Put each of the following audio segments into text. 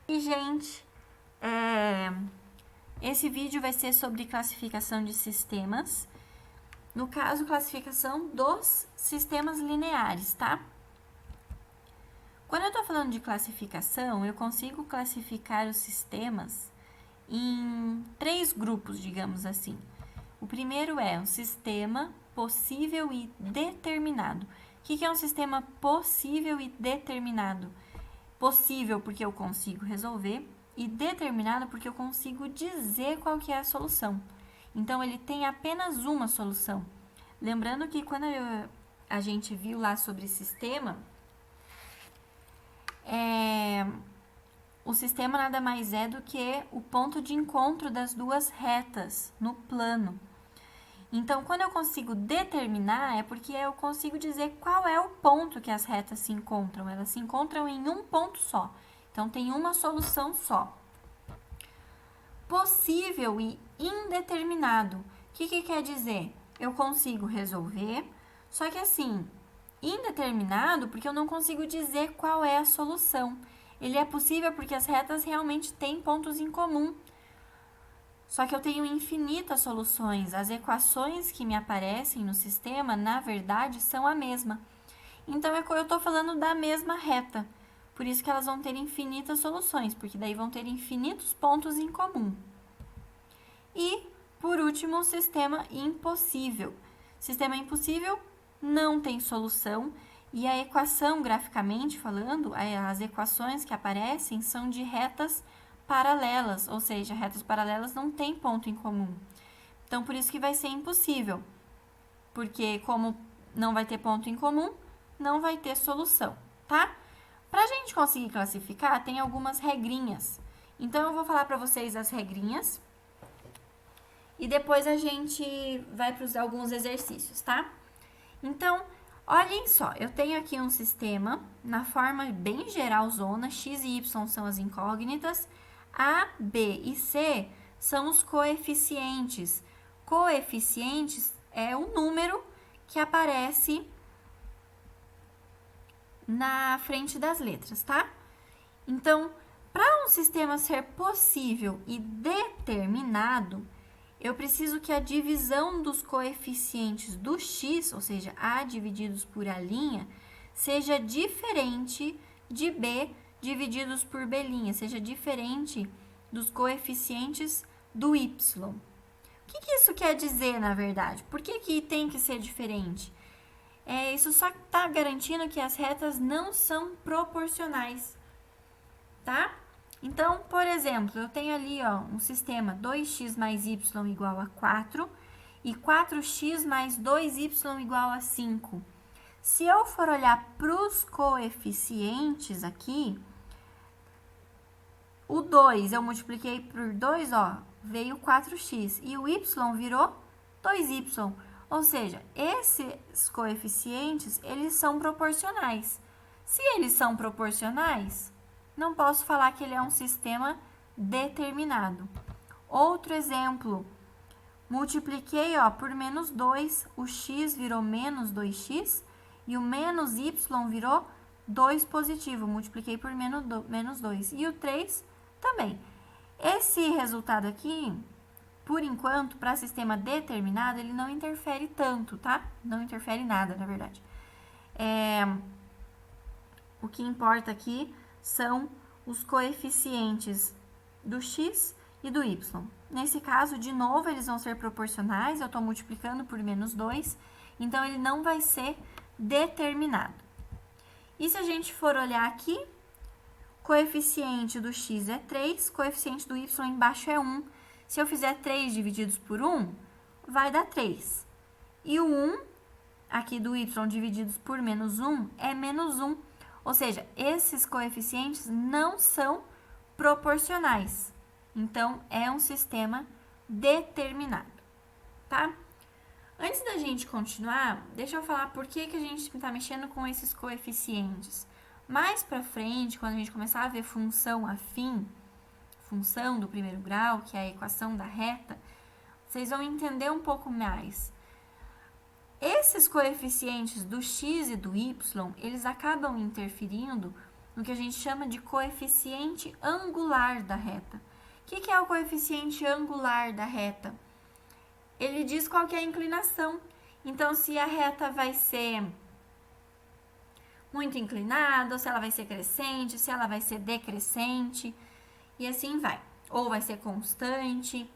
E, gente, esse vídeo vai ser sobre classificação de sistemas. No caso, classificação dos sistemas lineares, tá? Quando eu tô falando de classificação, eu consigo classificar os sistemas em 3 grupos, digamos assim. O primeiro é um sistema possível e determinado. O que é um sistema possível e determinado? Possível porque eu consigo resolver e determinado porque eu consigo dizer qual que é a solução. Então, ele tem apenas uma solução. Lembrando que quando a gente viu lá sobre sistema, o sistema nada mais é do que o ponto de encontro das duas retas no plano. Então, quando eu consigo determinar, é porque eu consigo dizer qual é o ponto que as retas se encontram. Elas se encontram em um ponto só. Então, tem uma solução só. Possível e indeterminado. O que quer dizer? Eu consigo resolver, só que assim, indeterminado porque eu não consigo dizer qual é a solução. Ele é possível porque as retas realmente têm pontos em comum. Só que eu tenho infinitas soluções. As equações que me aparecem no sistema, na verdade, são a mesma. Então, eu estou falando da mesma reta. Por isso que elas vão ter infinitas soluções, porque daí vão ter infinitos pontos em comum. E, por último, o sistema impossível. Sistema impossível não tem solução. E a equação, graficamente falando, as equações que aparecem são de retas paralelas, ou seja, retas paralelas não têm ponto em comum. Então, por isso que vai ser impossível, porque como não vai ter ponto em comum, não vai ter solução, tá? Para a gente conseguir classificar, tem algumas regrinhas. Então, eu vou falar para vocês as regrinhas e depois a gente vai para alguns exercícios, tá? Então, olhem só, eu tenho aqui um sistema na forma bem geralzona, x e y são as incógnitas, a, B e C são os coeficientes. Coeficientes é o número que aparece na frente das letras, tá? Então, para um sistema ser possível e determinado, eu preciso que a divisão dos coeficientes do x, ou seja, a divididos por a', seja diferente de b divididos por b', seja diferente dos coeficientes do y. O que isso quer dizer, na verdade? Por que tem que ser diferente? Isso só está garantindo que as retas não são proporcionais, tá? Então, por exemplo, eu tenho ali um sistema 2x mais y igual a 4 e 4x mais 2y igual a 5. Se eu for olhar para os coeficientes aqui, o 2 eu multipliquei por 2, veio 4x. E o y virou 2y. Ou seja, esses coeficientes, eles são proporcionais. Se eles são proporcionais, não posso falar que ele é um sistema determinado. Outro exemplo, multipliquei por menos 2, o x virou menos 2x e o menos y virou 2 positivo, multipliquei por menos 2. E o 3 também. Esse resultado aqui, por enquanto, para sistema determinado, ele não interfere tanto, tá? Não interfere nada, na verdade. O que importa aqui são os coeficientes do x e do y. Nesse caso, de novo, eles vão ser proporcionais, eu estou multiplicando por menos 2, então ele não vai ser determinado. E se a gente for olhar aqui, coeficiente do x é 3, coeficiente do y embaixo é 1. Se eu fizer 3 divididos por 1, vai dar 3. E o 1, aqui do y divididos por menos 1, é menos 1. Ou seja, esses coeficientes não são proporcionais. Então, é um sistema determinado, tá? Antes da gente continuar, deixa eu falar por que a gente está mexendo com esses coeficientes. Mais para frente, quando a gente começar a ver função afim, função do primeiro grau, que é a equação da reta, vocês vão entender um pouco mais. Esses coeficientes do x e do y, eles acabam interferindo no que a gente chama de coeficiente angular da reta. O que é o coeficiente angular da reta? Ele diz qual que é a inclinação. Então, se a reta vai ser muito inclinada, ou se ela vai ser crescente, se ela vai ser decrescente, e assim vai. Ou vai ser constante.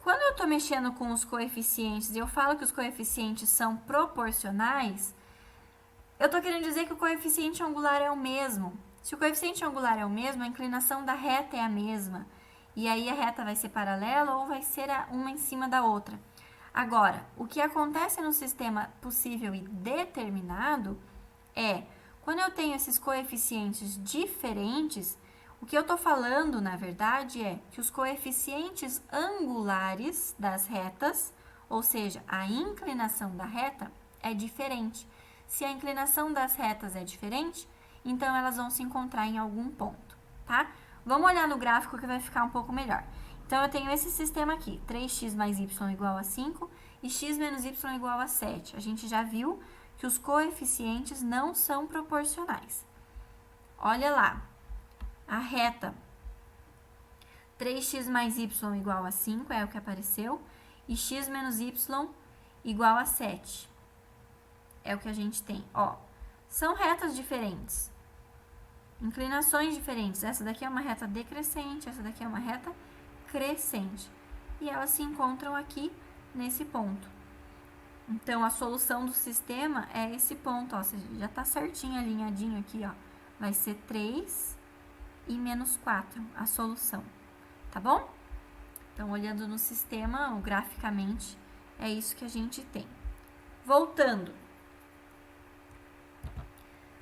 Quando eu estou mexendo com os coeficientes e eu falo que os coeficientes são proporcionais, eu estou querendo dizer que o coeficiente angular é o mesmo. Se o coeficiente angular é o mesmo, a inclinação da reta é a mesma. E aí a reta vai ser paralela ou vai ser uma em cima da outra. Agora, o que acontece no sistema possível e determinado é, quando eu tenho esses coeficientes diferentes, o que eu estou falando, na verdade, é que os coeficientes angulares das retas, ou seja, a inclinação da reta, é diferente. Se a inclinação das retas é diferente, então elas vão se encontrar em algum ponto, tá? Vamos olhar no gráfico que vai ficar um pouco melhor. Então, eu tenho esse sistema aqui, 3x mais y igual a 5 e x menos y igual a 7. A gente já viu que os coeficientes não são proporcionais. Olha lá, a reta 3x mais y igual a 5 é o que apareceu, e x menos y igual a 7. É o que a gente tem, ó. São retas diferentes, inclinações diferentes. Essa daqui é uma reta decrescente, essa daqui é uma reta crescente. E elas se encontram aqui nesse ponto. Então, a solução do sistema é esse ponto, ó. Já tá certinho alinhadinho aqui, ó. Vai ser 3 e menos 4 a solução, tá bom? Então, olhando no sistema, graficamente, é isso que a gente tem. Voltando.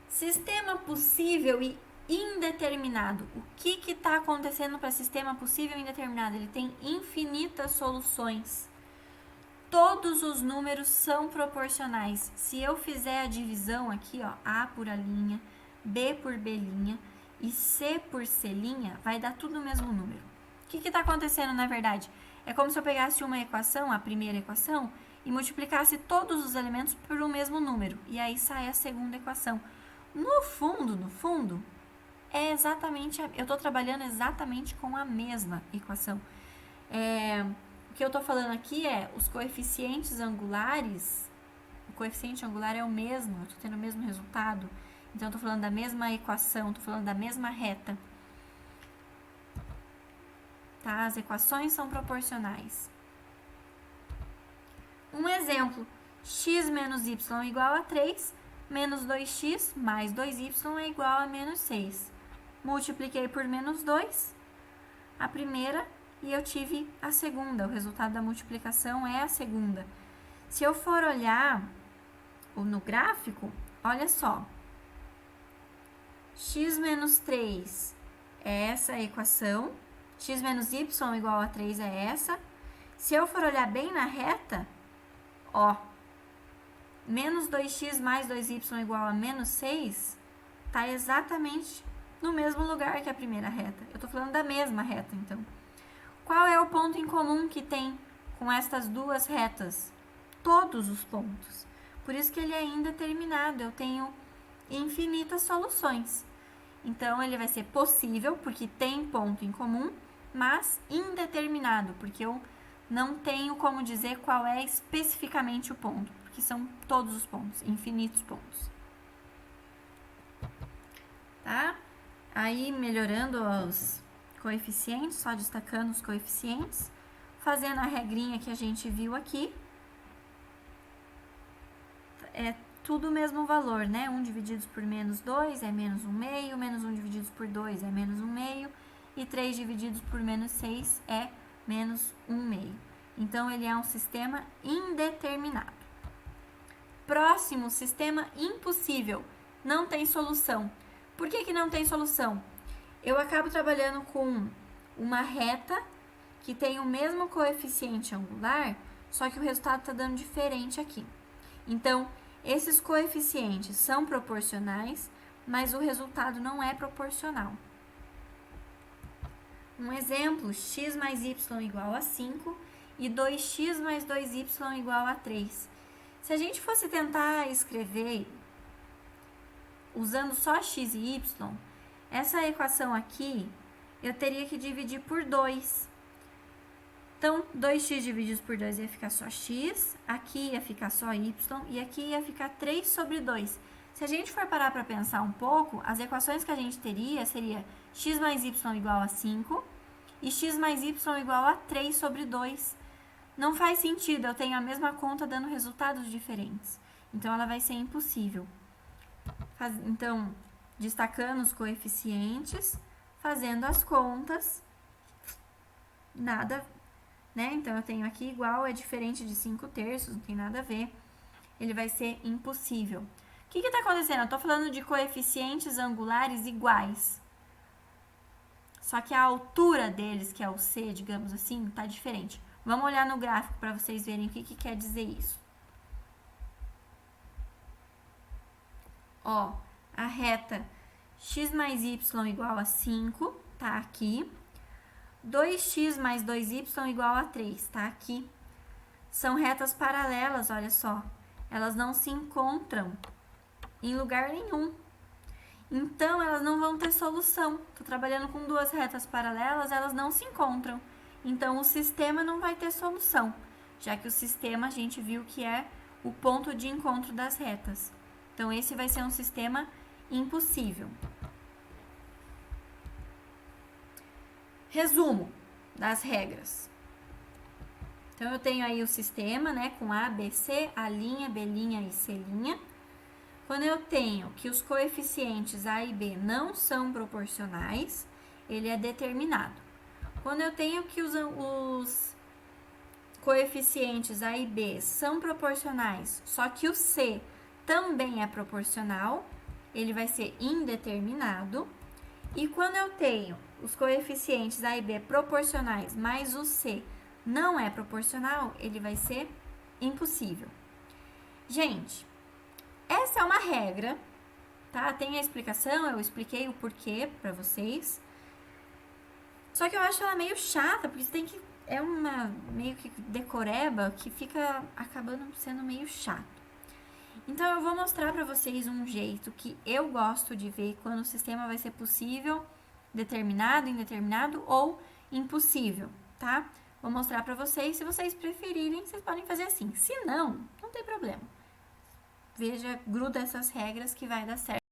Sistema possível e indeterminado. O que está acontecendo para sistema possível e indeterminado? Ele tem infinitas soluções. Todos os números são proporcionais. Se eu fizer a divisão aqui, ó, A por A', B por B' e C por C', vai dar tudo o mesmo número. O que está acontecendo, na verdade? É como se eu pegasse uma equação, a primeira equação, e multiplicasse todos os elementos por um mesmo número. E aí sai a segunda equação. No fundo, é exatamente, eu estou trabalhando exatamente com a mesma equação. O que eu estou falando aqui é os coeficientes angulares, o coeficiente angular é o mesmo, eu estou tendo o mesmo resultado. Então, eu estou falando da mesma equação, estou falando da mesma reta. Tá? As equações são proporcionais. Um exemplo, x menos y igual a 3, menos 2x mais 2y é igual a menos 6. Multipliquei por menos 2, a primeira, e eu tive a segunda. O resultado da multiplicação é a segunda. Se eu for olhar no gráfico, olha só. X menos 3 é essa a equação. X menos y igual a 3 é essa. Se eu for olhar bem na reta, ó, menos 2x mais 2y igual a menos 6, tá exatamente no mesmo lugar que a primeira reta. Eu tô falando da mesma reta, então. Qual é o ponto em comum que tem com estas duas retas? Todos os pontos. Por isso que ele é indeterminado. Eu tenho infinitas soluções. Então, ele vai ser possível, porque tem ponto em comum, mas indeterminado, porque eu não tenho como dizer qual é especificamente o ponto, porque são todos os pontos, infinitos pontos. Tá? Aí, melhorando os coeficientes, só destacando os coeficientes, fazendo a regrinha que a gente viu aqui, é tudo o mesmo valor, né? 1 dividido por menos 2 é menos 1/2, menos 1 dividido por 2 é menos 1/2, e 3 dividido por menos 6 é menos 1/2. Então, ele é um sistema indeterminado. Próximo, sistema impossível. Não tem solução. Por que não tem solução? Eu acabo trabalhando com uma reta que tem o mesmo coeficiente angular, só que o resultado está dando diferente aqui. Então, esses coeficientes são proporcionais, mas o resultado não é proporcional. Um exemplo, x mais y igual a 5 e 2x mais 2y igual a 3. Se a gente fosse tentar escrever usando só x e y, essa equação aqui eu teria que dividir por 2. Então, 2x dividido por 2 ia ficar só x, aqui ia ficar só y e aqui ia ficar 3 sobre 2. Se a gente for parar para pensar um pouco, as equações que a gente teria seria x mais y igual a 5 e x mais y igual a 3 sobre 2. Não faz sentido, eu tenho a mesma conta dando resultados diferentes. Então, ela vai ser impossível. Então, destacando os coeficientes, fazendo as contas, nada, né? Então, eu tenho aqui igual, é diferente de 5/3, não tem nada a ver. Ele vai ser impossível. O que está acontecendo? Eu estou falando de coeficientes angulares iguais. Só que a altura deles, que é o C, digamos assim, está diferente. Vamos olhar no gráfico para vocês verem o que quer dizer isso. Ó, a reta x mais y igual a 5, tá aqui. 2x mais 2y igual a 3, tá aqui. São retas paralelas, olha só. Elas não se encontram em lugar nenhum. Então, elas não vão ter solução. Tô trabalhando com duas retas paralelas, elas não se encontram. Então, o sistema não vai ter solução, já que o sistema a gente viu que é o ponto de encontro das retas. Então, esse vai ser um sistema impossível. Resumo das regras. Então, eu tenho aí o sistema, né, com A, B, C, A', B' e C'. Quando eu tenho que os coeficientes A e B não são proporcionais, ele é determinado. Quando eu tenho que os coeficientes A e B são proporcionais, só que o C também é proporcional, ele vai ser indeterminado. E quando eu tenho os coeficientes A e B proporcionais, mas o C não é proporcional, ele vai ser impossível. Gente, essa é uma regra, tá? Tem a explicação, eu expliquei o porquê pra vocês. Só que eu acho ela meio chata, porque você tem que... É uma meio que decoreba que fica acabando sendo meio chato. Então, eu vou mostrar pra vocês um jeito que eu gosto de ver quando o sistema vai ser possível, determinado, indeterminado ou impossível, tá? Vou mostrar pra vocês, se vocês preferirem, vocês podem fazer assim. Se não, não tem problema. Veja, gruda essas regras que vai dar certo.